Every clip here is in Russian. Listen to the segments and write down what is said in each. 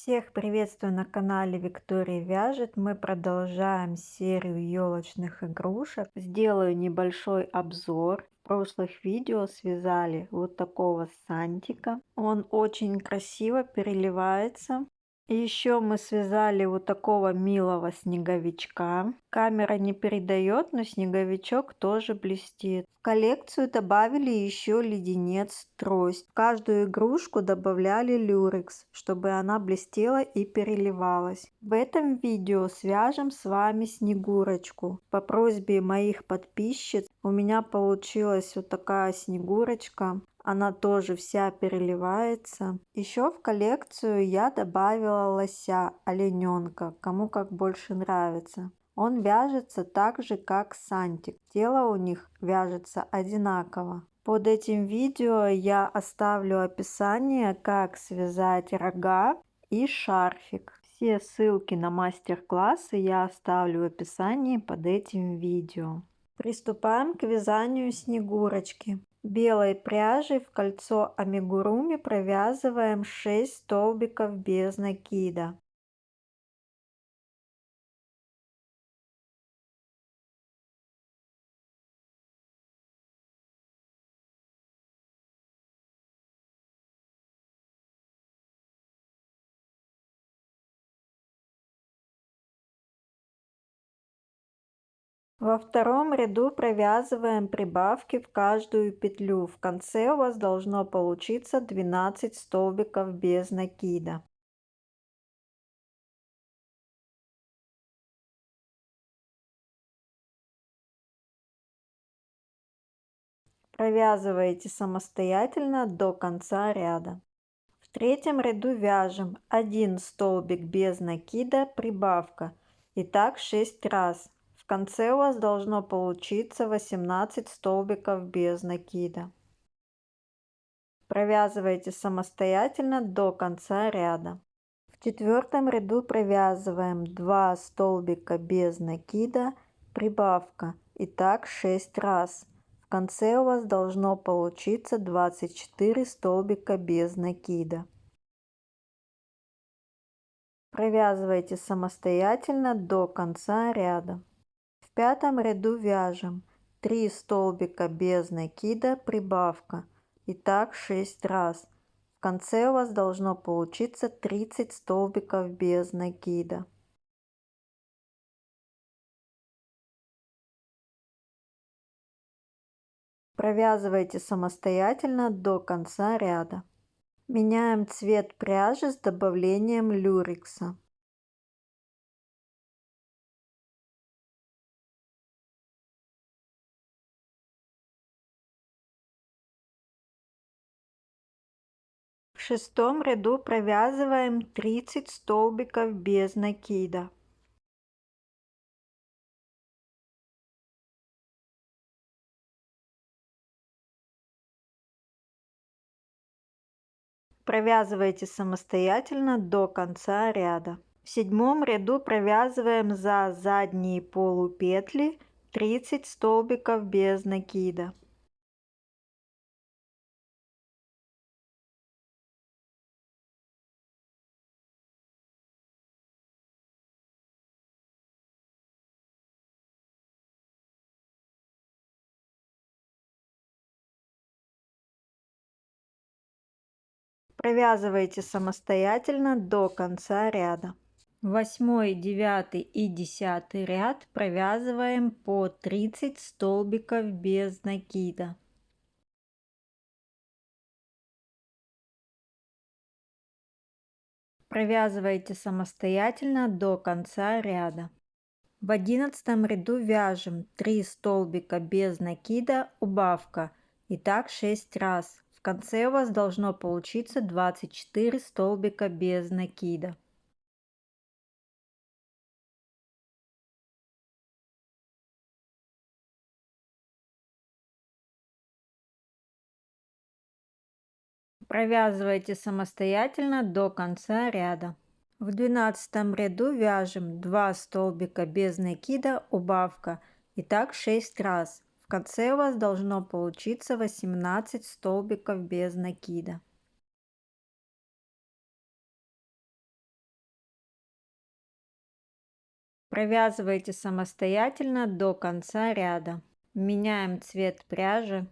Всех приветствую на канале Виктория Вяжет. Мы продолжаем серию елочных игрушек. Сделаю небольшой обзор. В прошлых видео связали вот такого сантика. Он очень красиво переливается. И еще мы связали вот такого милого снеговичка. Камера не передает, но снеговичок тоже блестит. В коллекцию добавили еще леденец, трость. В каждую игрушку добавляли люрекс, чтобы она блестела и переливалась. В этом видео свяжем с вами снегурочку. По просьбе моих подписчиц у меня получилась вот такая снегурочка. Она тоже вся переливается. Еще в коллекцию я добавила лося, олененка, кому как больше нравится. Он вяжется так же, как сантик. Тело у них вяжется одинаково. Под этим видео я оставлю описание, как связать рога и шарфик. Все ссылки на мастер-классы я оставлю в описании под этим видео. Приступаем к вязанию снегурочки. Белой пряжей в кольцо амигуруми провязываем 6 столбиков без накида. Во втором ряду провязываем прибавки в каждую петлю. В конце у вас должно получиться 12 столбиков без накида. Провязываете самостоятельно до конца ряда. В третьем ряду вяжем 1 столбик без накида, прибавка. И так 6 раз. В конце у вас должно получиться 18 столбиков без накида. Провязывайте самостоятельно до конца ряда. В четвертом ряду провязываем 2 столбика без накида, прибавка. И так 6 раз. В конце у вас должно получиться 24 столбика без накида. Провязывайте самостоятельно до конца ряда. В пятом ряду вяжем 3 столбика без накида, прибавка. И так 6 раз. В конце у вас должно получиться 30 столбиков без накида. Провязывайте самостоятельно до конца ряда. Меняем цвет пряжи с добавлением люрекса. В шестом ряду провязываем 30 столбиков без накида. Провязывайте самостоятельно до конца ряда. В седьмом ряду провязываем за задние полупетли 30 столбиков без накида. Провязывайте самостоятельно до конца ряда. Восьмой, девятый и 10 ряд провязываем по 30 столбиков без накида. Провязывайте самостоятельно до конца ряда. В 11 ряду вяжем 3 столбика без накида, убавка. И так 6 раз. В конце у вас должно получиться 24 столбика без накида. Провязывайте самостоятельно до конца ряда. В 12 ряду вяжем 2 столбика без накида, убавка. И так 6 раз. В конце у вас должно получиться 18 столбиков без накида. Провязывайте самостоятельно до конца ряда. Меняем цвет пряжи.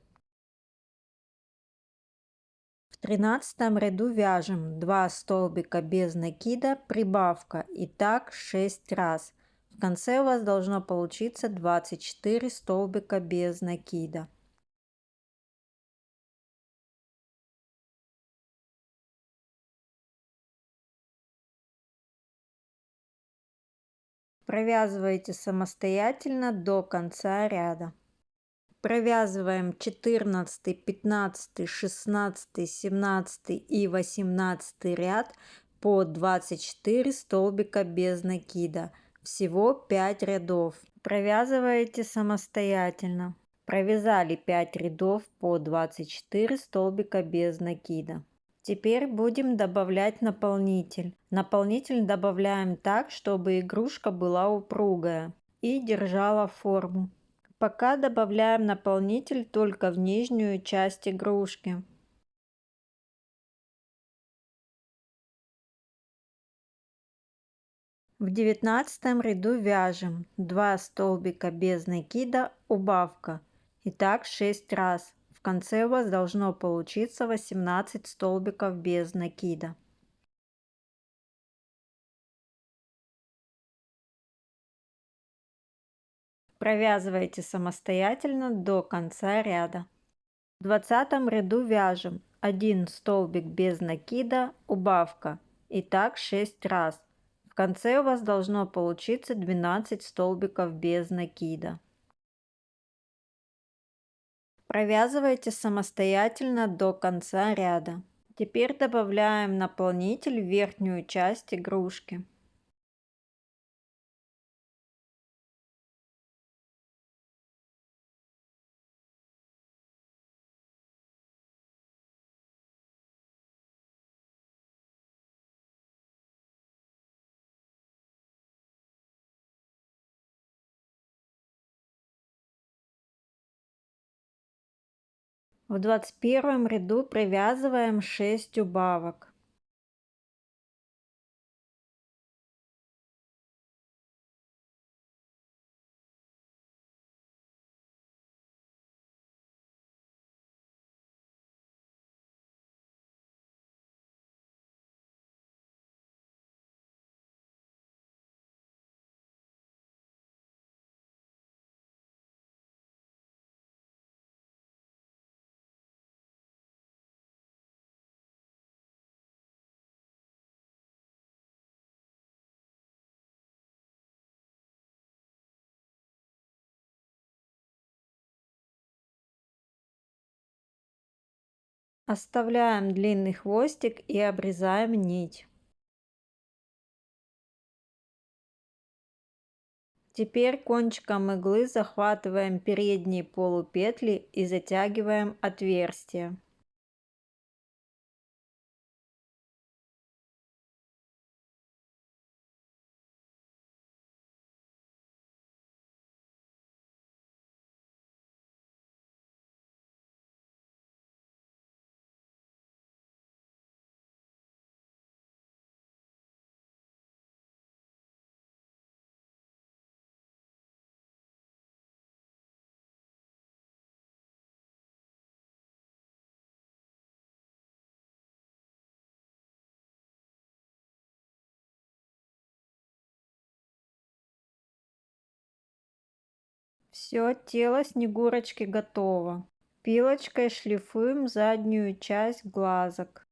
В 13 ряду вяжем 2 столбика без накида, прибавка, и так 6 раз. В конце у вас должно получиться 24 столбика без накида. Провязывайте самостоятельно до конца ряда. Провязываем 14, 15, 16, 17 и 18 ряд по 24 столбика без накида. Всего 5 рядов. Провязываете самостоятельно. Провязали 5 рядов по 24 столбика без накида. Теперь будем добавлять наполнитель. Наполнитель добавляем так, чтобы игрушка была упругая и держала форму. Пока добавляем наполнитель только в нижнюю часть игрушки. В 19 ряду вяжем 2 столбика без накида, убавка. И так 6 раз. В конце у вас должно получиться 18 столбиков без накида. Провязывайте самостоятельно до конца ряда. В 20 ряду вяжем 1 столбик без накида, убавка. И так 6 раз. В конце у вас должно получиться 12 столбиков без накида. Провязывайте самостоятельно до конца ряда. Теперь добавляем наполнитель в верхнюю часть игрушки. В 21 ряду провязываем 6 убавок. Оставляем длинный хвостик и обрезаем нить. Теперь кончиком иглы захватываем передние полупетли и затягиваем отверстие. Все, тело Снегурочки готово. Пилочкой шлифуем заднюю часть глазок.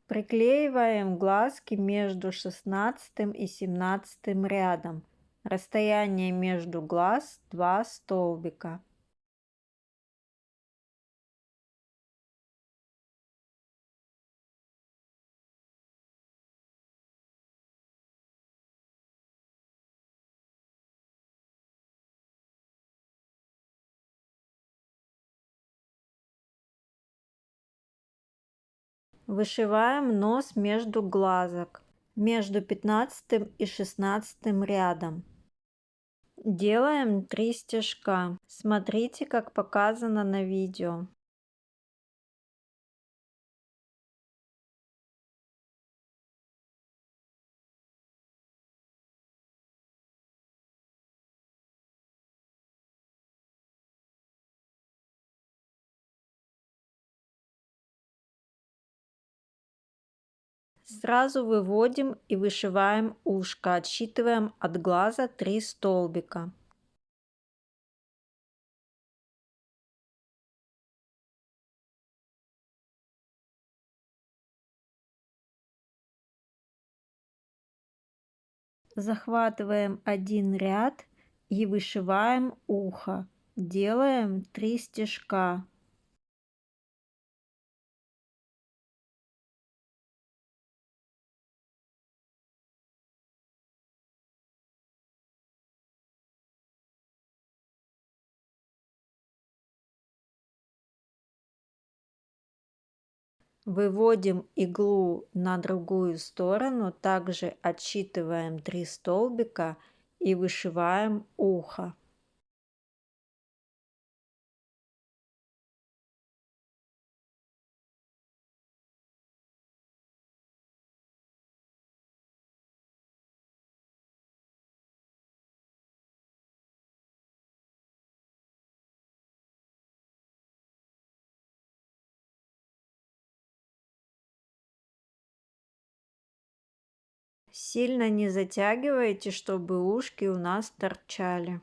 Приклеиваем глазки между 16 и 17 рядом. Расстояние между глаз 2 столбика. Вышиваем нос между глазок, между 15 и 16 рядом. Делаем 3 стежка. Смотрите, как показано на видео. Сразу выводим и вышиваем ушко, отсчитываем от глаза 3 столбика. Захватываем один ряд и вышиваем ухо. Делаем 3 стежка. Выводим иглу на другую сторону, также отсчитываем 3 столбика и вышиваем ухо. Сильно не затягивайте, чтобы ушки у нас торчали.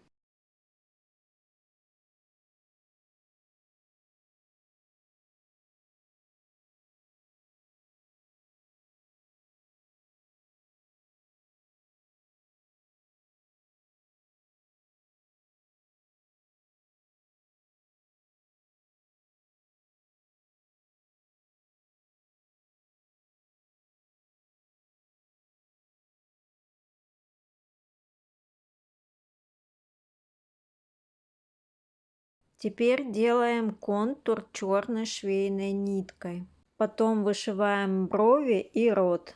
Теперь делаем контур черной швейной ниткой. Потом вышиваем брови и рот.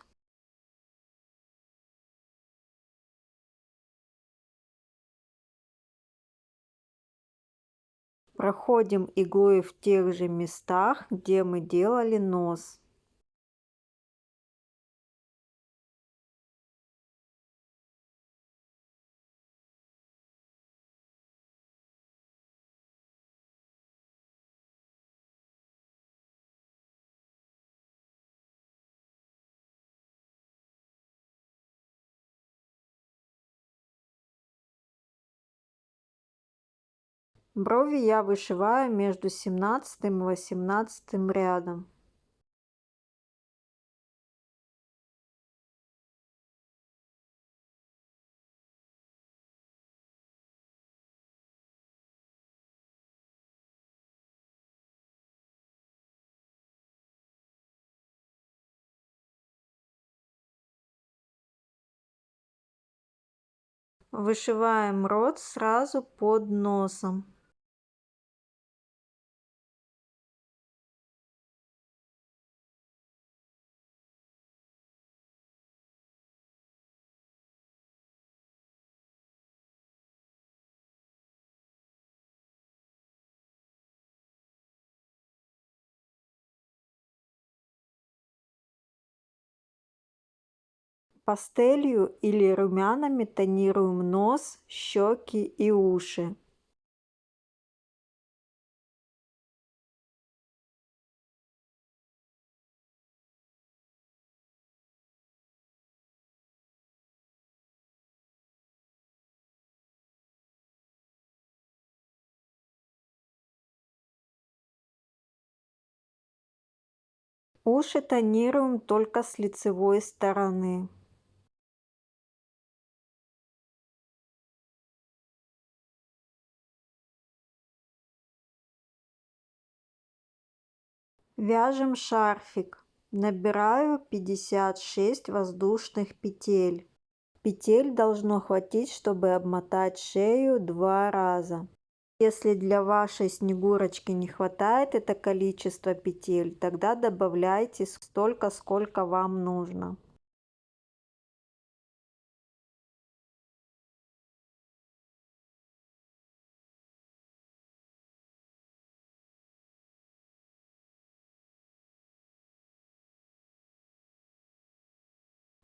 Проходим иглой в тех же местах, где мы делали нос. Брови я вышиваю между 17 и 18 рядом. Вышиваем рот сразу под носом. Пастелью или румянами тонируем нос, щеки и уши. Уши тонируем только с лицевой стороны. Вяжем шарфик. Набираю 56 воздушных петель. Петель должно хватить, чтобы обмотать шею 2 раза. Если для вашей снегурочки не хватает это количество петель, тогда добавляйте столько, сколько вам нужно.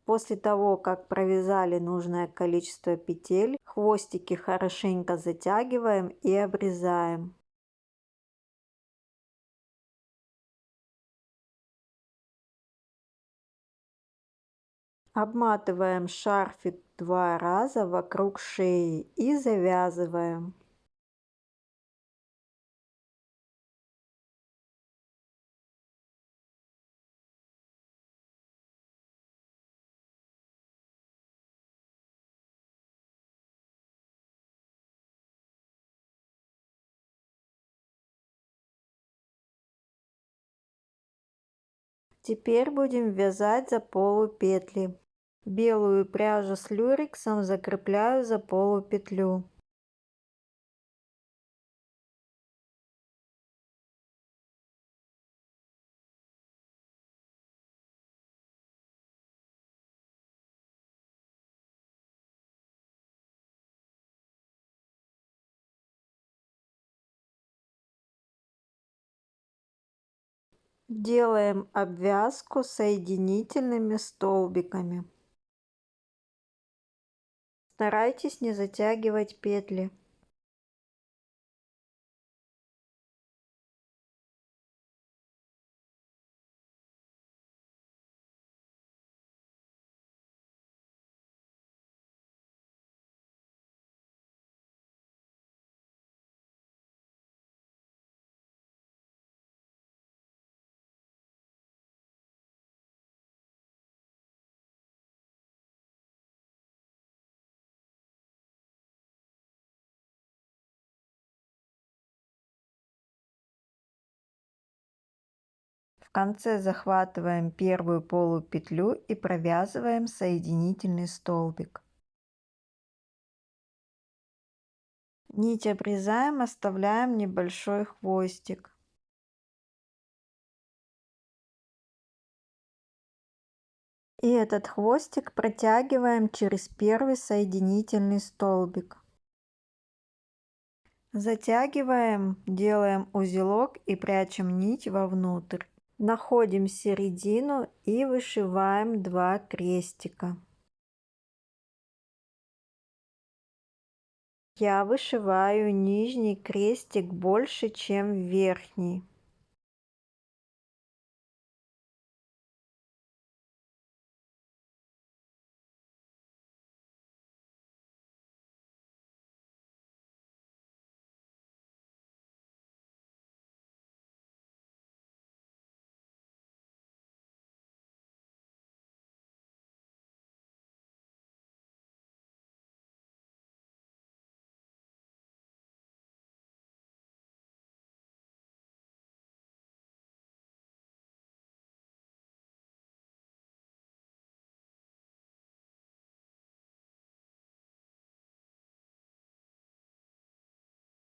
После того, как провязали нужное количество петель, хвостики хорошенько затягиваем и обрезаем. Обматываем шарфик 2 раза вокруг шеи и завязываем. Теперь будем вязать за полупетли. Белую пряжу с люрексом закрепляю за полупетлю. Делаем обвязку соединительными столбиками. Старайтесь не затягивать петли. В конце захватываем первую полупетлю и провязываем соединительный столбик. Нить обрезаем, оставляем небольшой хвостик. И этот хвостик протягиваем через первый соединительный столбик. Затягиваем, делаем узелок и прячем нить вовнутрь. Находим середину и вышиваем 2 крестика. Я вышиваю нижний крестик больше, чем верхний.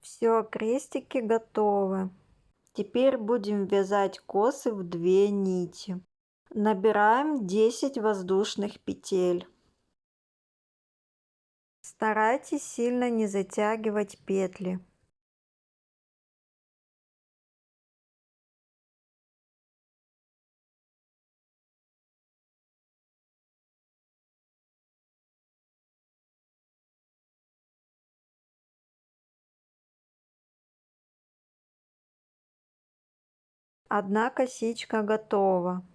Все, крестики готовы. Теперь будем вязать косы в 2 нити. Набираем 10 воздушных петель. Старайтесь сильно не затягивать петли. Одна косичка готова.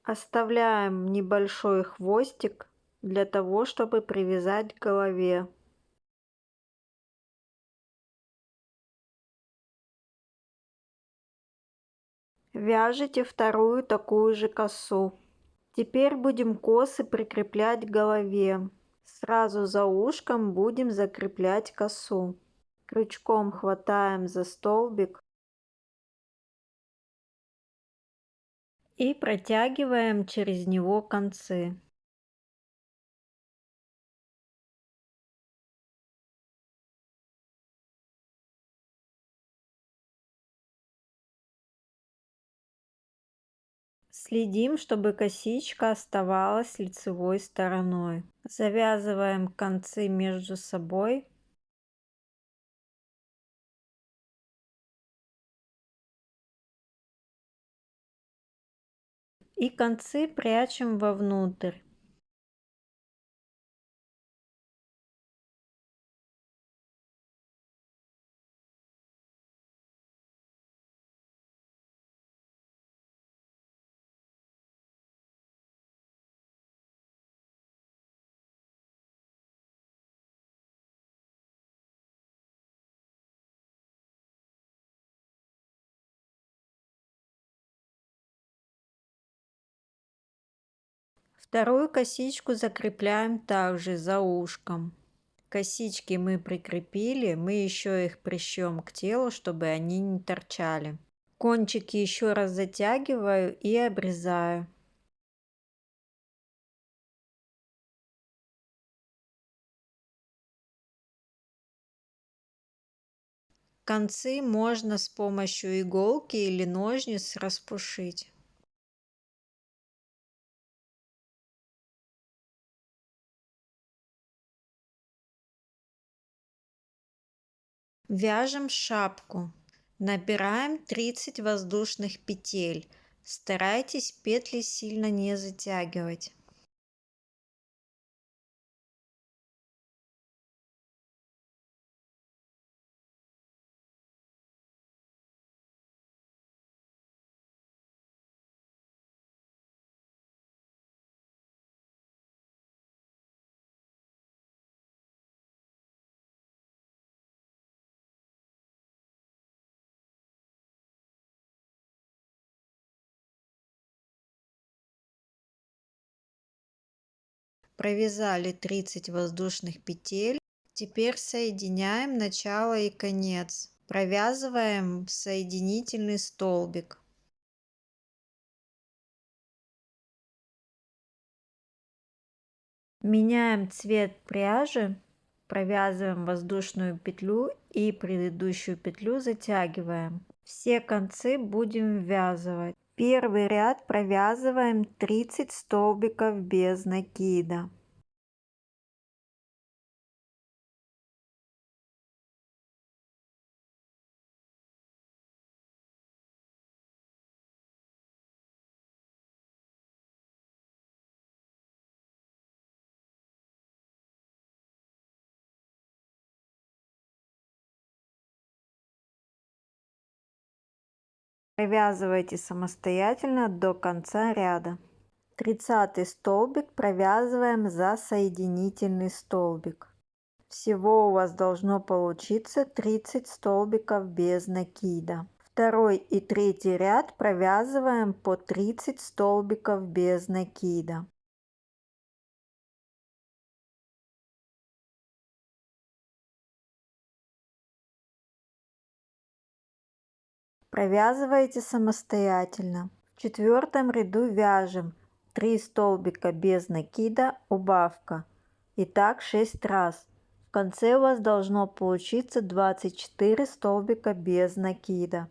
Оставляем небольшой хвостик для того, чтобы привязать к голове. Вяжите вторую такую же косу. Теперь будем косы прикреплять к голове. Сразу за ушком будем закреплять косу. Крючком хватаем за столбик и протягиваем через него концы. Следим, чтобы косичка оставалась лицевой стороной. Завязываем концы между собой. И концы прячем вовнутрь. Вторую косичку закрепляем также за ушком. Косички мы прикрепили, мы еще их пришьем к телу, чтобы они не торчали. Кончики еще раз затягиваю и обрезаю. Концы можно с помощью иголки или ножниц распушить. Вяжем шапку. Набираем 30 воздушных петель. Старайтесь петли сильно не затягивать. Провязали 30 воздушных петель. Теперь соединяем начало и конец. Провязываем соединительный столбик. Меняем цвет пряжи, провязываем воздушную петлю и предыдущую петлю затягиваем. Все концы будем ввязывать. Первый ряд провязываем 30 столбиков без накида. Провязывайте самостоятельно до конца ряда. 30 столбик провязываем за соединительный столбик. Всего у вас должно получиться 30 столбиков без накида. Второй и третий ряд провязываем по 30 столбиков без накида. Провязывайте самостоятельно. В четвертом ряду вяжем 3 столбика без накида, убавка. И так 6 раз. В конце у вас должно получиться 24 столбика без накида.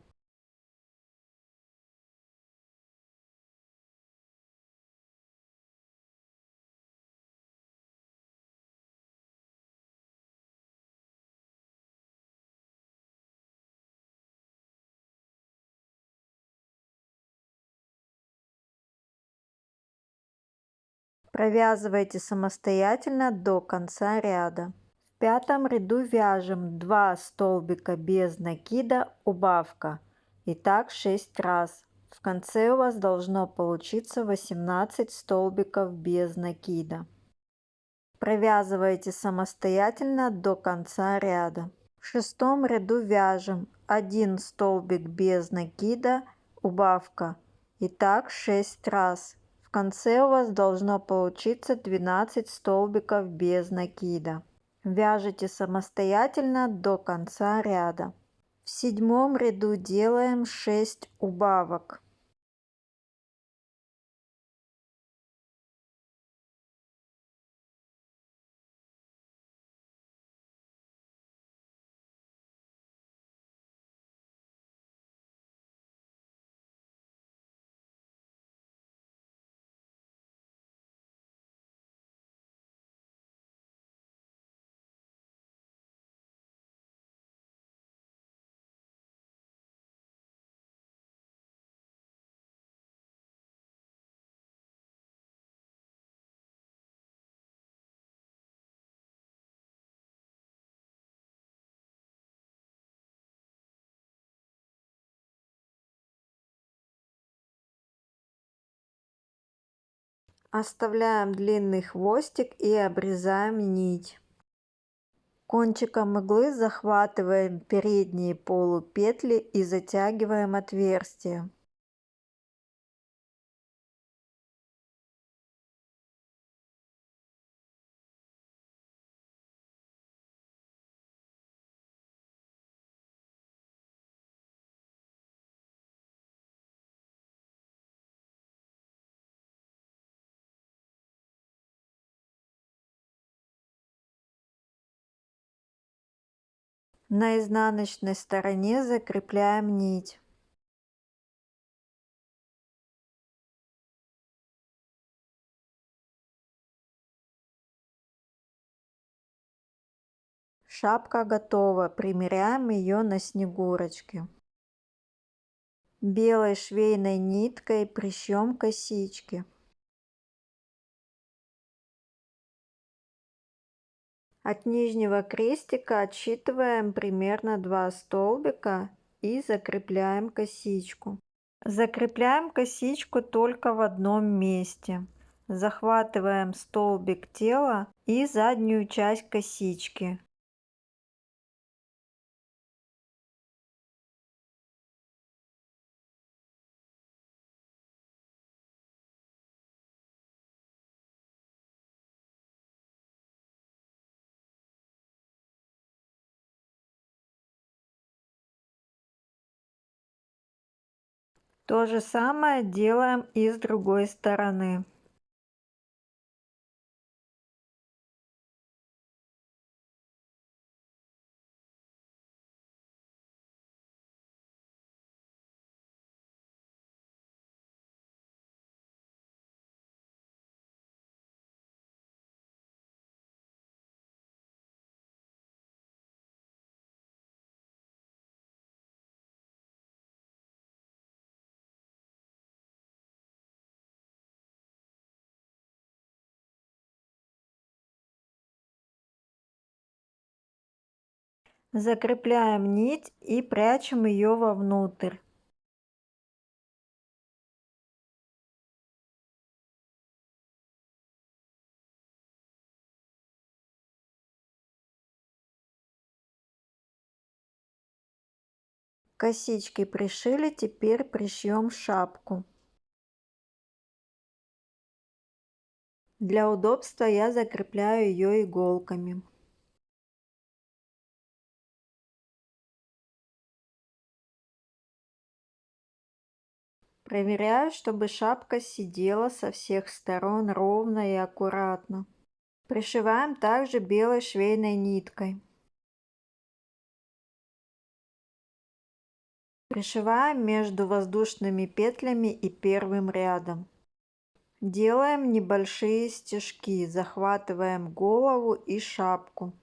Провязывайте самостоятельно до конца ряда. В пятом ряду вяжем 2 столбика без накида, убавка. И так 6 раз. В конце у вас должно получиться 18 столбиков без накида. Провязывайте самостоятельно до конца ряда. В шестом ряду вяжем 1 столбик без накида, убавка. И так 6 раз. В конце у вас должно получиться 12 столбиков без накида. Вяжите самостоятельно до конца ряда. В седьмом ряду делаем 6 убавок. Оставляем длинный хвостик и обрезаем нить. Кончиком иглы захватываем передние полупетли и затягиваем отверстие. На изнаночной стороне закрепляем нить. Шапка готова, примеряем ее на снегурочке. Белой швейной ниткой пришьем косички. От нижнего крестика отсчитываем примерно 2 столбика и закрепляем косичку. Закрепляем косичку только в одном месте. Захватываем столбик тела и заднюю часть косички. То же самое делаем и с другой стороны. Закрепляем нить и прячем ее вовнутрь. Косички пришили, теперь пришьем шапку. Для удобства я закрепляю ее иголками. Проверяю, чтобы шапка сидела со всех сторон ровно и аккуратно. Пришиваем также белой швейной ниткой. Пришиваем между воздушными петлями и первым рядом. Делаем небольшие стежки, захватываем голову и шапку.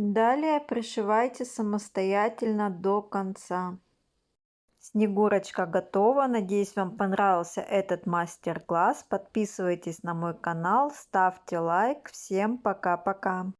Далее пришивайте самостоятельно до конца. Снегурочка готова. Надеюсь, вам понравился этот мастер-класс. Подписывайтесь на мой канал, ставьте лайк. Всем пока-пока.